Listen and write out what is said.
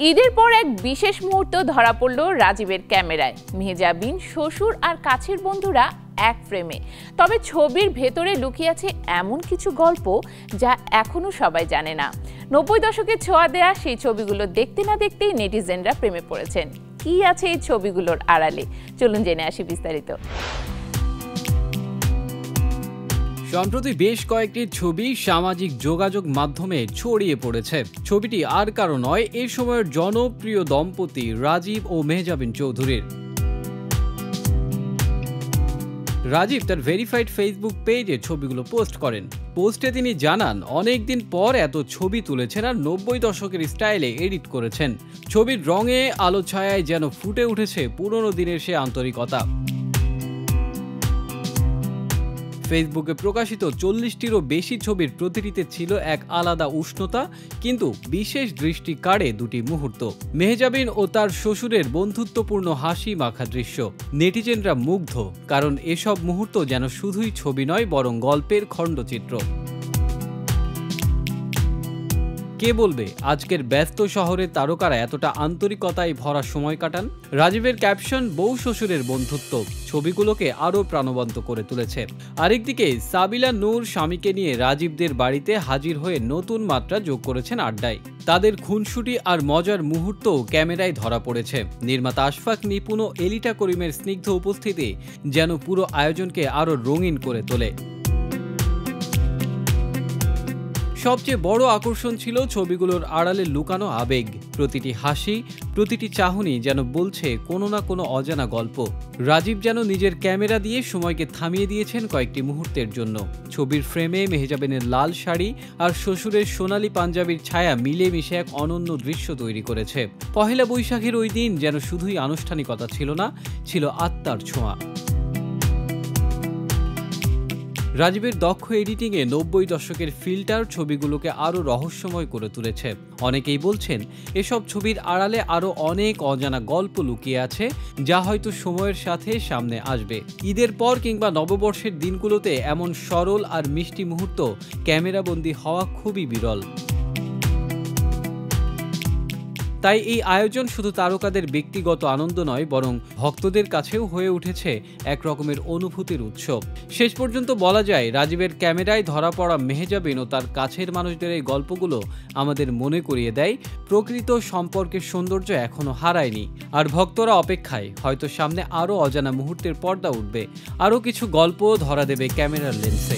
ঈদের পর এক বিশেষ মুহূর্ত ধরা পড়ল রাজীবের ক্যামেরায়। মেহজাবিন, শ্বশুর আর কাছের বন্ধুরা এক ফ্রেমে। তবে ছবির ভেতরে লুকিয়ে আছে এমন কিছু গল্প যা এখনো সবাই জানে না। 90 দশকে ছোঁয়া দেয়া সেই ছবিগুলো দেখতে না দেখতেই নেটিজেনরা প্রেমে পড়েছেন। কি আছে এই ছবিগুলোর আড়ালে, চলুন জেনে আসি বিস্তারিত। সম্প্রতি বেশ কয়েকটি ছবি সামাজিক যোগাযোগ মাধ্যমে ছড়িয়ে পড়েছে। ছবিটি আর কারো নয়, এ সময়ের জনপ্রিয় দম্পতি রাজীব ও মেহজাবিন চৌধুরীর। রাজীব তার ভেরিফাইড ফেসবুক পেজে ছবিগুলো পোস্ট করেন। পোস্টে তিনি জানান, অনেকদিন পর এত ছবি তুলেছেন আর 90 দশকের স্টাইলে এডিট করেছেন। ছবির রঙে আলো ছায়ায় যেন ফুটে উঠেছে পুরনো দিনের সে আন্তরিকতা। ফেসবুকে প্রকাশিত 40টিরও বেশি ছবির প্রতিটিতে ছিল এক আলাদা উষ্ণতা, কিন্তু বিশেষ দৃষ্টি কাড়ে দুটি মুহূর্ত: মেহজাবিন ও তার শ্বশুরের বন্ধুত্বপূর্ণ হাসি মাখা দৃশ্য। নেটিজেনরা মুগ্ধ, কারণ এসব মুহূর্ত যেন শুধুই ছবি নয়, বরং গল্পের খণ্ডচিত্র। কে বলবে আজকের ব্যস্ত শহরে তারকারা এতটা আন্তরিকতায় ভরা সময় কাটান? রাজীবের ক্যাপশন বউ শ্বশুরের বন্ধুত্ব ছবিগুলোকে আরও প্রাণবন্ত করে তুলেছে। আরেকদিকে সাবিলা নূর স্বামীকে নিয়ে রাজীবদের বাড়িতে হাজির হয়ে নতুন মাত্রা যোগ করেছেন আড্ডায়। তাদের খুনসুটি আর মজার মুহূর্ত ক্যামেরায় ধরা পড়েছে। নির্মাতা আশফাক নিপুণ ও এলিটা করিমের স্নিগ্ধ উপস্থিতি যেন পুরো আয়োজনকে আরও রঙিন করে তোলে। সবচেয়ে বড় আকর্ষণ ছিল ছবিগুলোর আড়ালে লুকানো আবেগ। প্রতিটি হাসি, প্রতিটি চাহনি যেন বলছে কোনো না কোনো অজানা গল্প। রাজীব যেন নিজের ক্যামেরা দিয়ে সময়কে থামিয়ে দিয়েছেন কয়েকটি মুহূর্তের জন্য। ছবির ফ্রেমে মেহজাবিনের লাল শাড়ি আর শ্বশুরের সোনালী পাঞ্জাবির ছায়া মিলেমিশে এক অনন্য দৃশ্য তৈরি করেছে। পহেলা বৈশাখের ওই দিন যেন শুধুই আনুষ্ঠানিকতা ছিল না, ছিল আত্মার ছোঁয়া। রাজীবের দক্ষ এডিটিংয়ে 90 দশকের ফিল্টার ছবিগুলোকে আরও রহস্যময় করে তুলেছে। অনেকেই বলছেন এসব ছবির আড়ালে আরও অনেক অজানা গল্প লুকিয়ে আছে, যা হয়তো সময়ের সাথে সামনে আসবে। ঈদের পর কিংবা নববর্ষের দিনগুলোতে এমন সরল আর মিষ্টি মুহূর্ত ক্যামেরাবন্দি হওয়া খুবই বিরল। তাই এই আয়োজন শুধু তারকাদের ব্যক্তিগত আনন্দ নয়, বরং ভক্তদের কাছেও হয়ে উঠেছে এক রকমের অনুভূতির উৎস। শেষ পর্যন্ত বলা যায়, রাজীবের ক্যামেরায় ধরা পড়া মেহজাবিন ও তার কাছের মানুষদের এই গল্পগুলো আমাদের মনে করিয়ে দেয় প্রকৃত সম্পর্কের সৌন্দর্য এখনো হারায়নি। আর ভক্তরা অপেক্ষায়, হয়তো সামনে আরও অজানা মুহূর্তের পর্দা উঠবে, আরও কিছু গল্প ধরা দেবে ক্যামেরার লেন্সে।